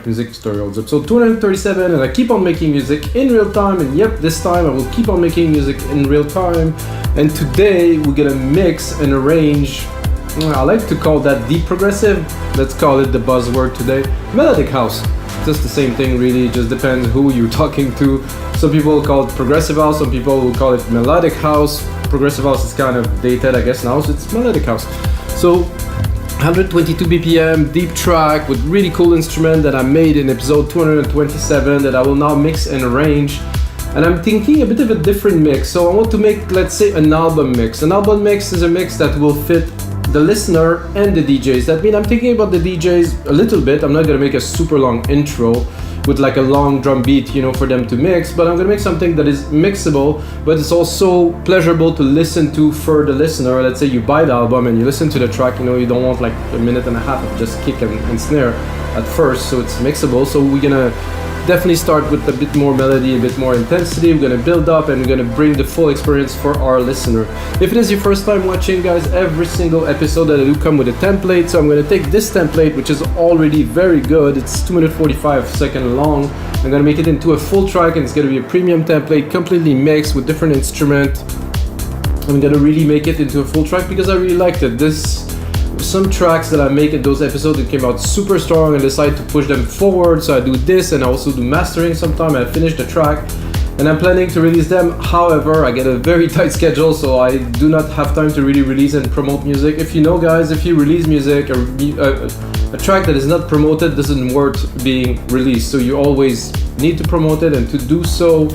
Music Tutorials, episode 237, and I keep on making music in real time, and yep, this time I will keep on making music in real time. And today we're gonna mix and arrange, I like to call that deep progressive, let's call it the buzzword today, Melodic House. Just the same thing really, it just depends who you're talking to. Some people call it progressive house, some people will call it melodic house. Progressive house is kind of dated I guess now, so it's melodic house. So 122 BPM, deep track with really cool instrument that I made in episode 227 that I will now mix and arrange. And I'm thinking a bit of a different mix. So I want to make, let's say, an album mix. An album mix is a mix that will fit the listener and the DJs. That means I'm thinking about the DJs a little bit. I'm not gonna make a super long intro with like a long drum beat, you know, for them to mix, but I'm gonna make something that is mixable, but it's also pleasurable to listen to for the listener. Let's say you buy the album and you listen to the track, you know, you don't want like a minute and a half of just kick and snare at first, so it's mixable. So we're gonna definitely start with a bit more melody, a bit more intensity. We're gonna build up and we're gonna bring the full experience for our listener. If it is your first time watching, guys, every single episode that I do come with a template. So I'm gonna take this template, which is already very good. It's 2 minutes 45 seconds long. I'm gonna make it into a full track, and it's gonna be a premium template, completely mixed with different instruments. I'm gonna really make it into a full track because I really liked it. Some tracks that I make in those episodes that came out super strong and decide to push them forward, so I do this and I also do mastering sometime. I finish the track and I'm planning to release them. However, I get a very tight schedule, so I do not have time to really release and promote music. If you know, guys, if you release music, a track that is not promoted doesn't worth being released, so you always need to promote it. And to do so,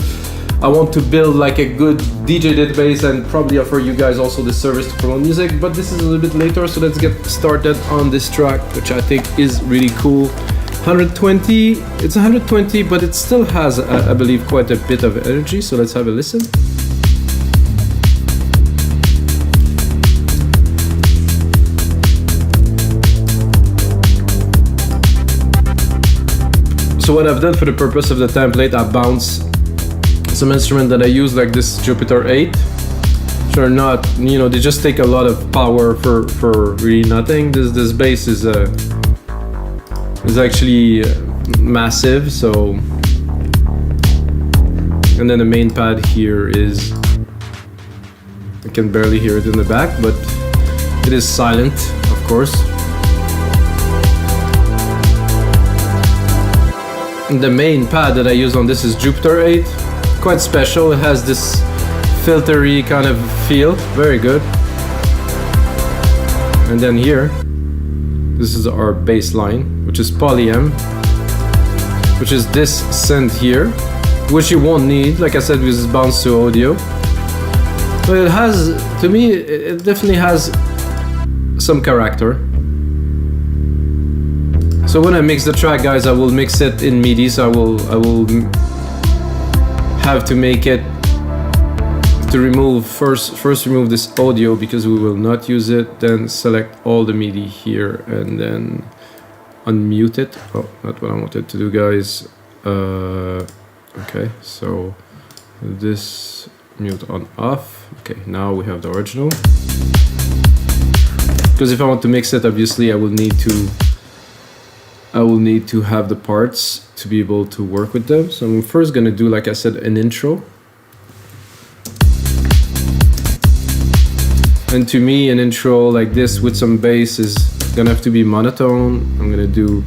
I want to build like a good DJ database and probably offer you guys also the service to promote music, but this is a little bit later, so let's get started on this track, which I think is really cool. 120, it's 120, but it still has, I believe, quite a bit of energy, so let's have a listen. So what I've done for the purpose of the template, I bounce some instrument that I use, like this Jupiter 8, which are not, you know, they just take a lot of power for really nothing. This bass is actually massive, so, and then the main pad here is, I can barely hear it in the back, but it is silent, of course. And the main pad that I use on this is Jupiter 8. Quite special, it has this filtery kind of feel, very good. And then here, this is our bass line, which is polyam, which is this synth here, which you won't need, like I said, with this bounce to audio. But it has, to me, it definitely has some character. So when I mix the track, guys, I will mix it in MIDI, so I will have to make it to remove first remove this audio because we will not use it, then select all the MIDI here and then unmute it. Oh, not what I wanted to do, guys. Okay, so this mute on off. Okay, now we have the original, because if I want to mix it, obviously I will need to have the parts to be able to work with them. So I'm first gonna do, like I said, an intro. And to me, an intro like this with some bass is gonna have to be monotone. I'm gonna do,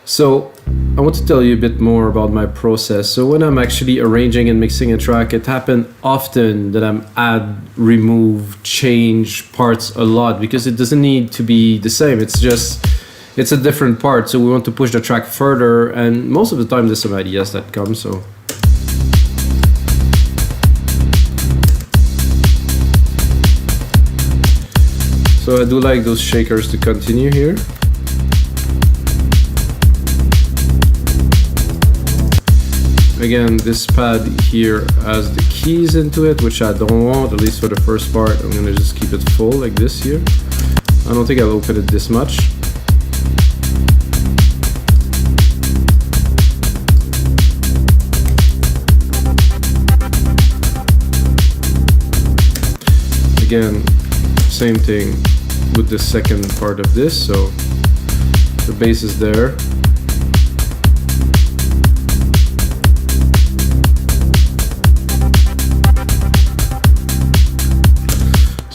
so I want to tell you a bit more about my process. So when I'm actually arranging and mixing a track, it happens often that I'm add, remove, change parts a lot because it doesn't need to be the same. It's a different part, so we want to push the track further, and most of the time there's some ideas that come, so. So I do like those shakers to continue here. Again, this pad here has the keys into it, which I don't want, at least for the first part. I'm gonna just keep it full like this here. I don't think I'll open it this much. Again, same thing with the second part of this, so the bass is there.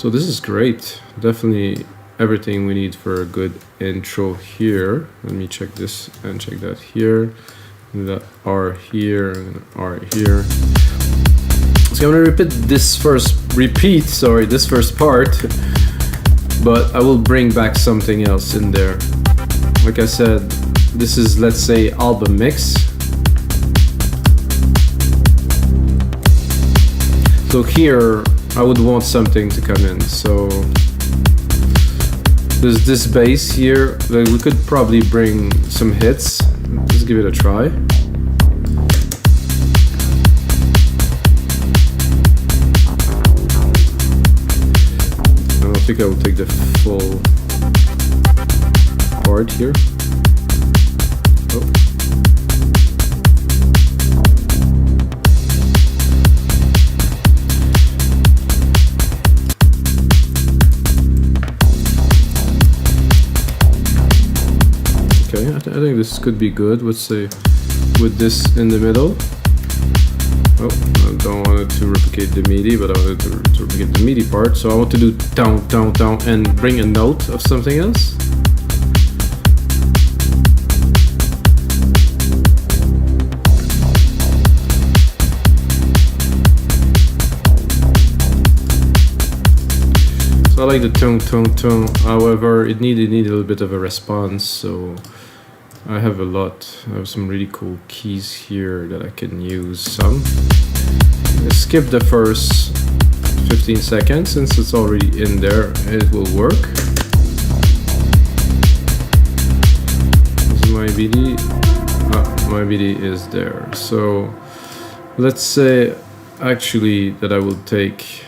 So this is great. Definitely everything we need for a good intro here. Let me check this and check that here. That R here and R here. So I'm gonna repeat this first part, but I will bring back something else in there. Like I said, this is, let's say, album mix. So here I would want something to come in. So there's this bass here that we could probably bring some hits. Let's give it a try. I don't think I will take the full part here. Oh. Okay, I think this could be good. Let's say with this in the middle. Oh, I don't want it to replicate the MIDI, but I want it to replicate the MIDI part. So I want to do down, down, down, and bring a note of something else. So I like the tone, tone, tone. However, it needed a little bit of a response. So I have some really cool keys here that I can use some. Let's skip the first 15 seconds since it's already in there, it will work. This is my BD. My BD is there. So let's say actually that I will take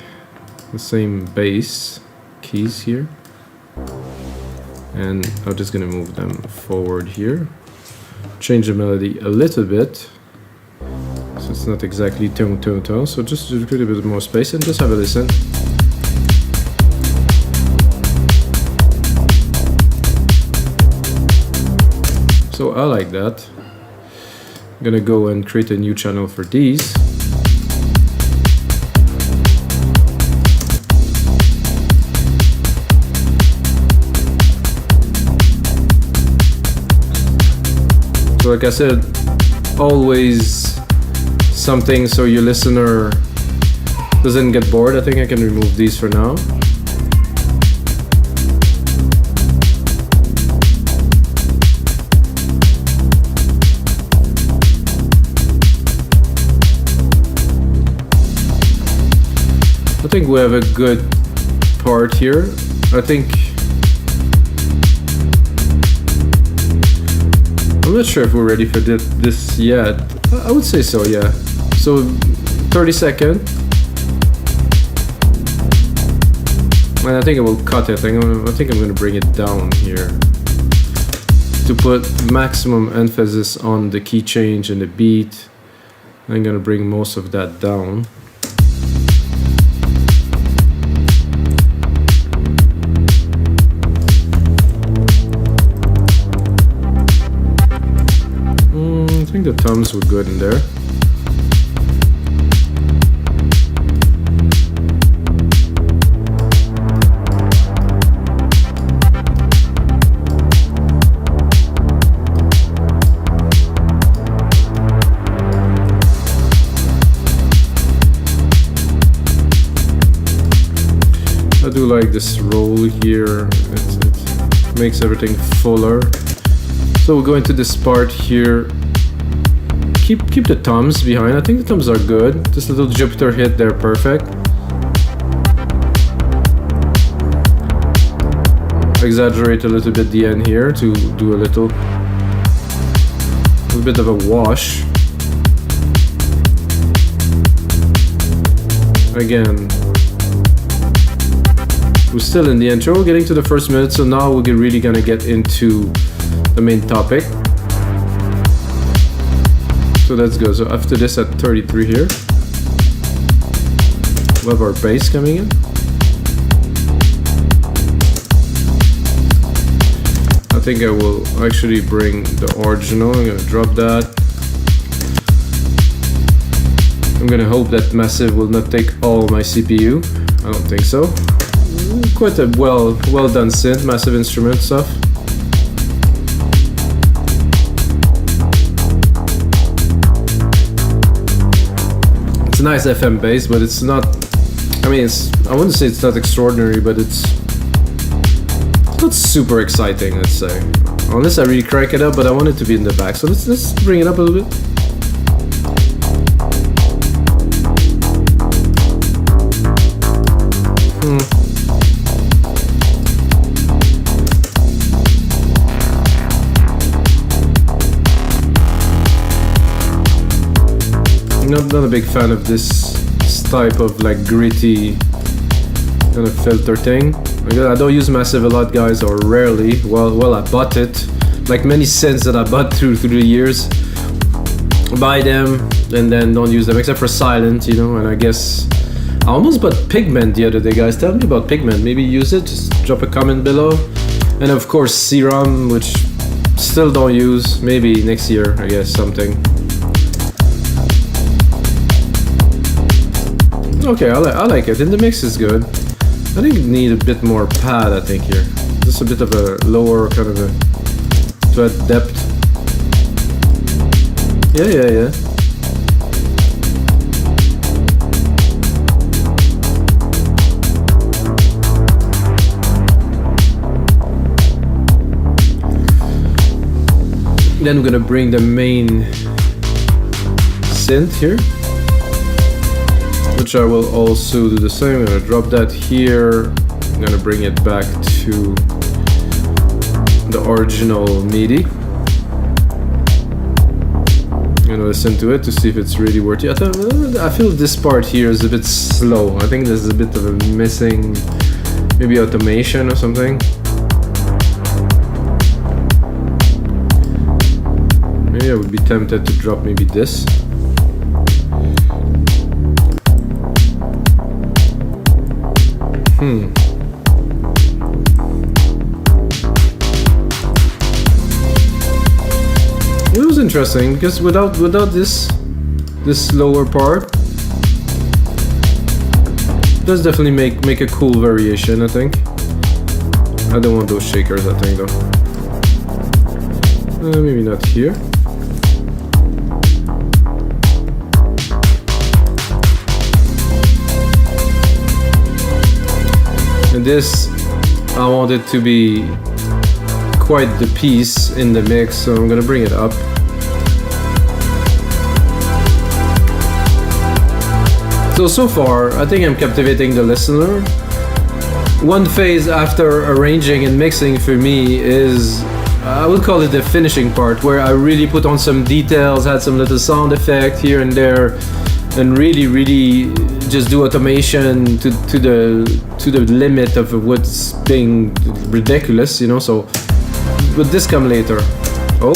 the same bass keys here. And I'm just gonna move them forward here. Change the melody a little bit. So it's not exactly tone, tone, tone. So just create a bit more space and just have a listen. So I like that. I'm gonna go and create a new channel for these. So like I said, always something so your listener doesn't get bored. I think I can remove these for now. I think we have a good part here. I think I'm not sure if we're ready for this yet. I would say so, yeah. So 30 seconds. And I think I will cut it. I think I'm going to bring it down here to put maximum emphasis on the key change and the beat. I'm going to bring most of that down. I think the toms were good in there. I do like this roll here. It makes everything fuller. So we'll go into this part here. Keep the toms behind. I think the toms are good. This little Jupiter hit, they're perfect. Exaggerate a little bit the end here to do a little bit of a wash. Again, we're still in the intro. We're getting to the first minute, so now we're really gonna get into the main topic. So let's go. So after this at 33 here, we have our bass coming in. I think I will actually bring the original. I'm gonna drop that. I'm gonna hope that Massive will not take all my CPU. I don't think so. quite a well done synth, massive instrument stuff. It's a nice FM bass, but it's not. I mean, I wouldn't say it's not extraordinary, but it's not super exciting. Let's say, unless I really crank it up, but I want it to be in the back. So let's bring it up a little bit. Not a big fan of this type of like gritty kind of filter thing. I don't use Massive a lot, guys, or rarely. Well, I bought it. Like many synths that I bought through the years. Buy them and then don't use them, except for Silent, you know. And I guess I almost bought Pigment the other day, guys. Tell me about Pigment. Maybe use it. Just drop a comment below. And of course Serum, which still don't use. Maybe next year, I guess, something. Okay, I like it, and the mix is good. I think you need a bit more pad, I think, here. Just a bit of a lower kind of a to add depth. Yeah. Then we're gonna bring the main synth here, which I will also do the same. I'm gonna drop that here. I'm gonna bring it back to the original MIDI. I'm gonna listen to it to see if it's really worthy. I feel this part here is a bit slow. I think there's a bit of a missing, maybe automation or something. Maybe I would be tempted to drop maybe this. It was interesting because without this lower part, it does definitely make a cool variation, I think. I don't want those shakers, I think, though. Maybe not here. And this, I want it to be quite the piece in the mix, so I'm gonna bring it up. So far, I think I'm captivating the listener. One phase after arranging and mixing for me is, I would call it the finishing part, where I really put on some details, had some little sound effect here and there, and really just do automation to the limit of what's being ridiculous, you know. So, but this come later. Oh,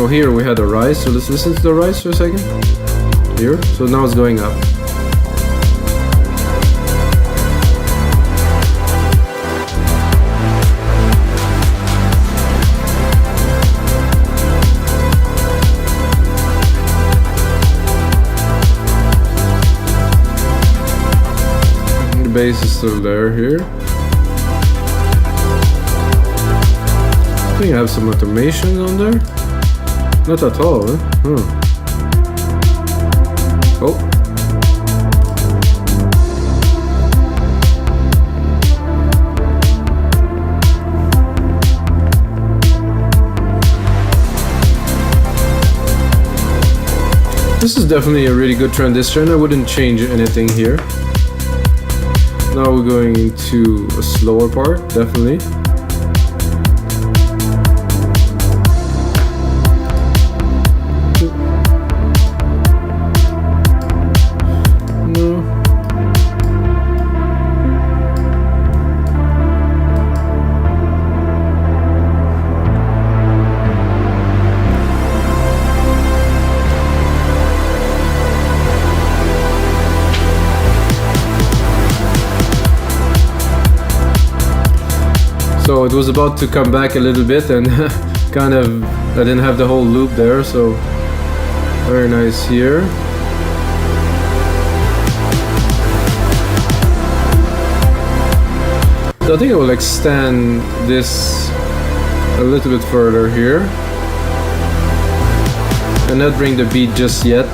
here we had a rise. So let's listen to the rise for a second. Here. So now it's going up. Bass is still there here. I think I have some automation on there. Not at all, Oh. This is definitely a really good transition. I wouldn't change anything here. Now we're going into a slower part, definitely. No. So it was about to come back a little bit and kind of, I didn't have the whole loop there, so very nice here. So I think I will extend this a little bit further here and not bring the beat just yet.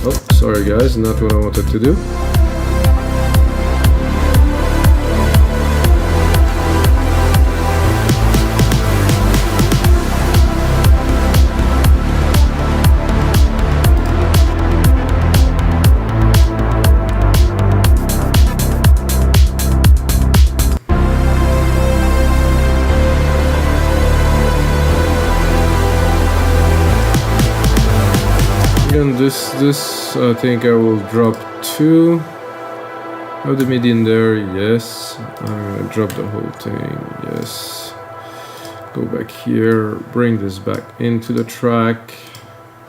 Oh, sorry guys, not what I wanted to do. And this I think I will drop 2 of the MIDI in there. Yes, I'm gonna drop the whole thing. Yes, go back here, bring this back into the track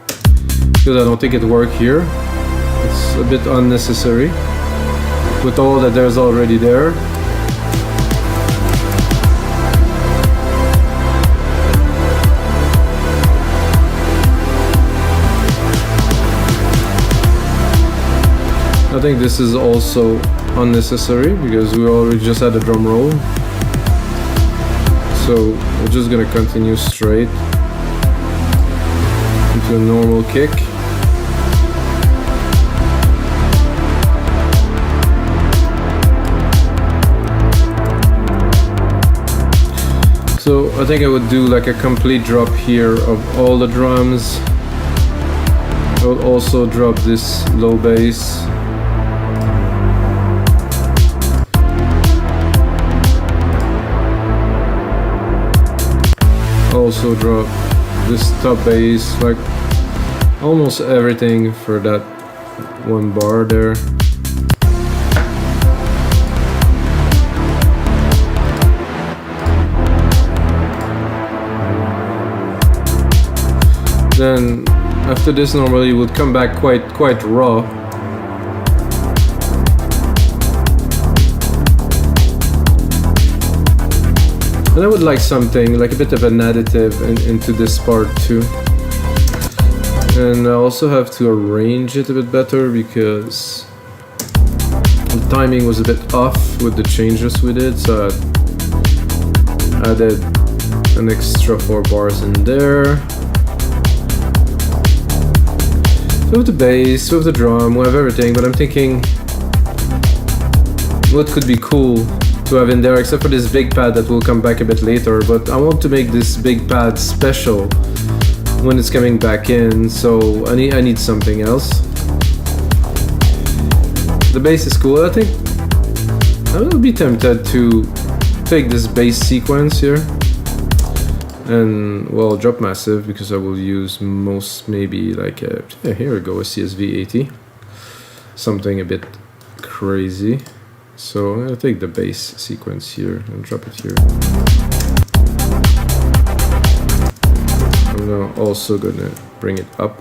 because I don't think it worked here. It's a bit unnecessary with all that there's already there. I think this is also unnecessary because we already just had a drum roll. So we're just gonna continue straight into a normal kick. So I think I would do like a complete drop here of all the drums. I would also drop this low bass. Also drop this top bass, like almost everything for that one bar there. Then after this normally you would come back quite raw. And I would like something, like a bit of an additive into this part too. And I also have to arrange it a bit better because the timing was a bit off with the changes we did, so I added an extra 4 bars in there. So with the bass, with the drum, we have everything, but I'm thinking what could be cool to have in there, except for this big pad that will come back a bit later, but I want to make this big pad special when it's coming back in, so I need something else. The bass is cool. I think I will be tempted to take this bass sequence here and, well, drop massive because I will use most, maybe like a, yeah, here we go, a CSV 80, something a bit crazy. So I'm gonna take the bass sequence here and drop it here. I'm also gonna bring it up.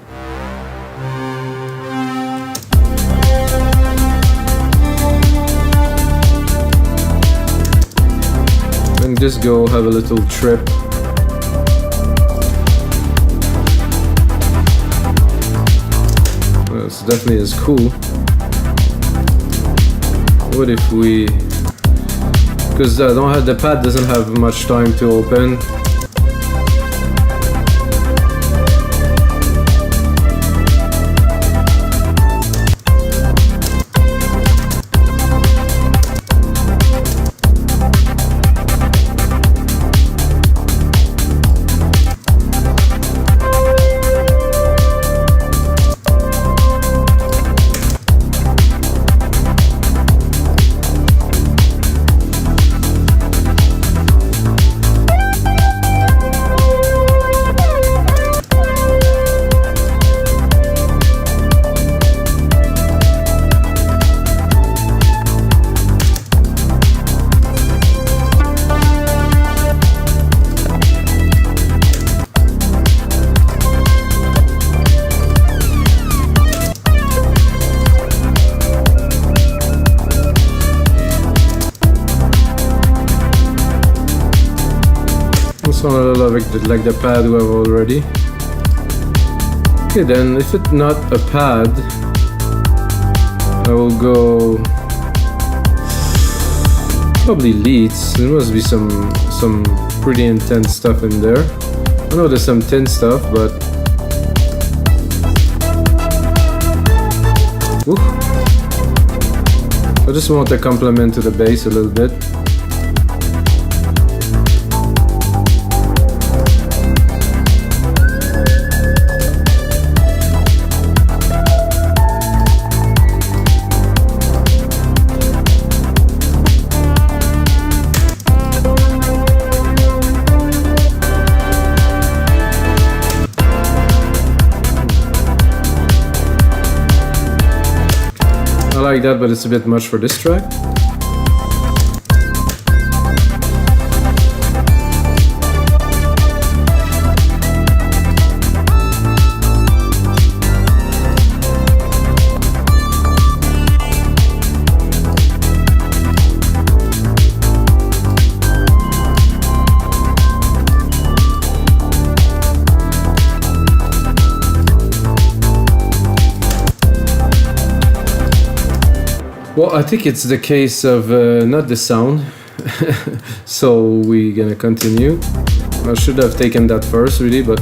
And just go have a little trip. Well, it's definitely is cool. What if we, because I don't have, the pad doesn't have much time to open. Like the pad we have already. Okay, then if it's not a pad, I will go Probably leads. There must be some pretty intense stuff in there. I know there's some thin stuff, but oof. I just want a complement to the bass a little bit. I like that, but it's a bit much for this track. Well, I think it's the case of not the sound, so we're gonna continue. I should have taken that first, really, but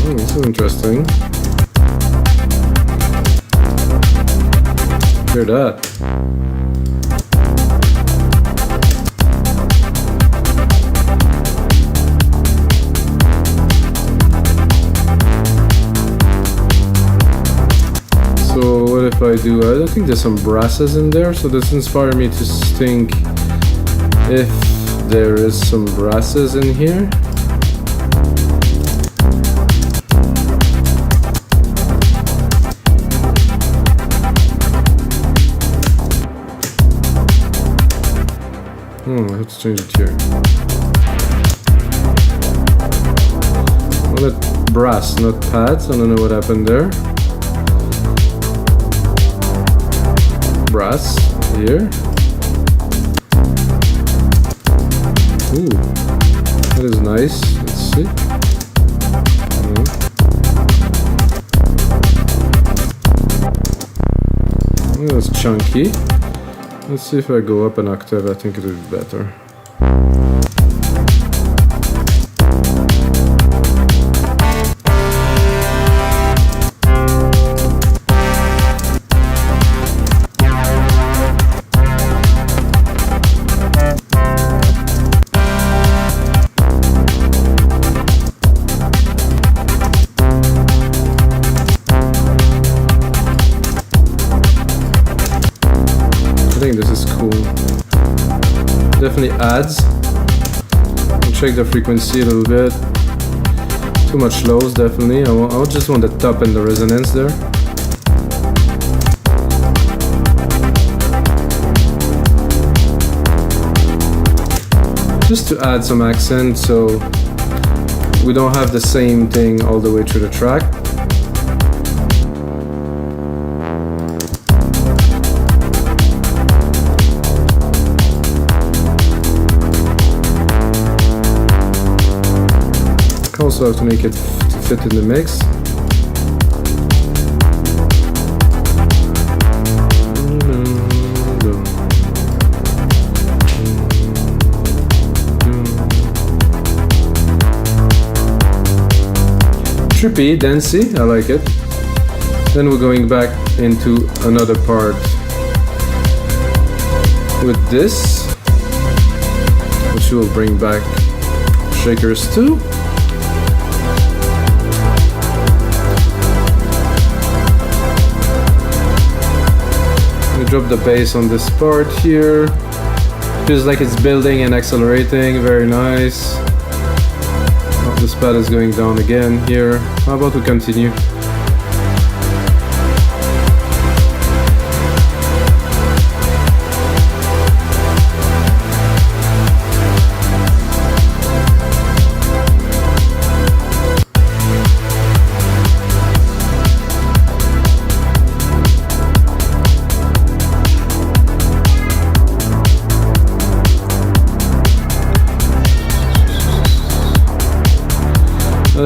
this is interesting. Hear that. So what if I do, I don't think there's some brasses in there, so this inspired me to think if there is some brasses in here. Let's change it here. Well, it brass, not pads. I don't know what happened there. Brass here. Ooh, that is nice. Let's see. Oh, that's chunky. Let's see if I go up an octave, I think it would be better. I think this is cool. Definitely adds. I'll check the frequency a little bit. Too much lows, definitely. I just want the top and the resonance there. Just to add some accent, so we don't have the same thing all the way through the track. Also have to make it to fit in the mix. Trippy, dancey, I like it. Then we're going back into another part with this, which will bring back shakers too. Drop the bass on this part here. Feels like it's building and accelerating. Very nice. Oh, this pad is going down again here. How about we continue?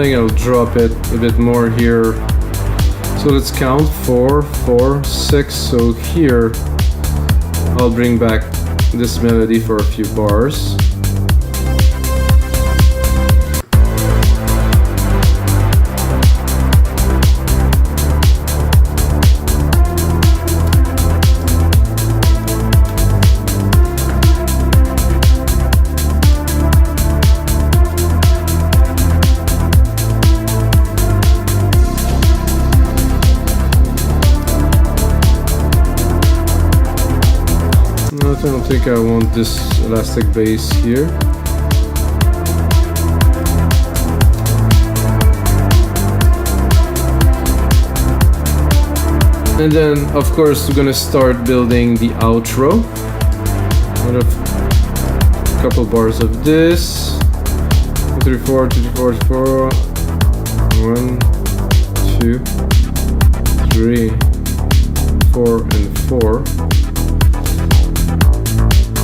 think I'll drop it a bit more here. So let's count 4, 4, 6. So here I'll bring back this melody for a few bars. I don't think I want this elastic bass here. And then, of course, we're gonna start building the outro. A couple bars of this. 2, 3, 4, 2, 3, 4, 1, 2, 3, 4, and 4.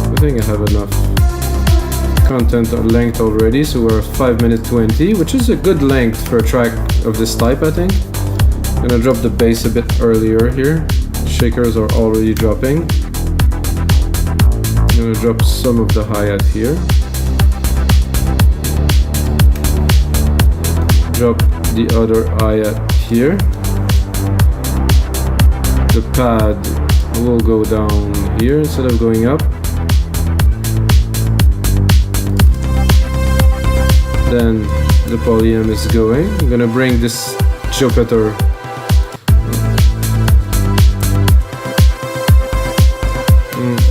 I think I have enough content or length already, so we're at 5 minutes 20, which is a good length for a track of this type, I think. I'm gonna drop the bass a bit earlier here. Shakers are already dropping. I'm gonna drop some of the hi-hat here. Drop the other hi-hat here. The pad will go down here instead of going up. Then the polyam is going. I'm gonna bring this Jupiter.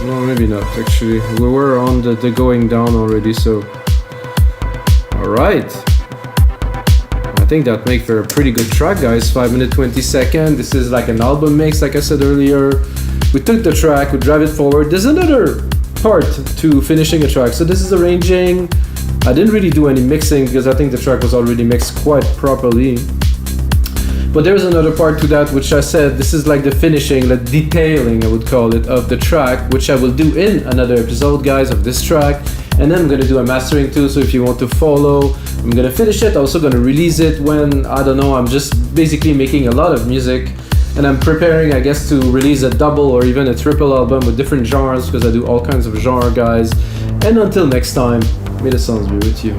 No, maybe not actually. We were on the going down already, so. Alright. I think that makes for a pretty good track, guys. 5 minutes 20 seconds. This is like an album mix, like I said earlier. We took the track, we drive it forward. There's another part to finishing a track. So this is arranging. I didn't really do any mixing because I think the track was already mixed quite properly. But there's another part to that, which I said this is like the finishing, the detailing I would call it, of the track, which I will do in another episode, guys, of this track. And then I'm gonna do a mastering too, so if you want to follow, I'm gonna finish it. I'm also gonna release it when, I don't know, I'm just basically making a lot of music. And I'm preparing, I guess, to release a double or even a triple album with different genres, because I do all kinds of genre, guys. And until next time, may the sounds be with you.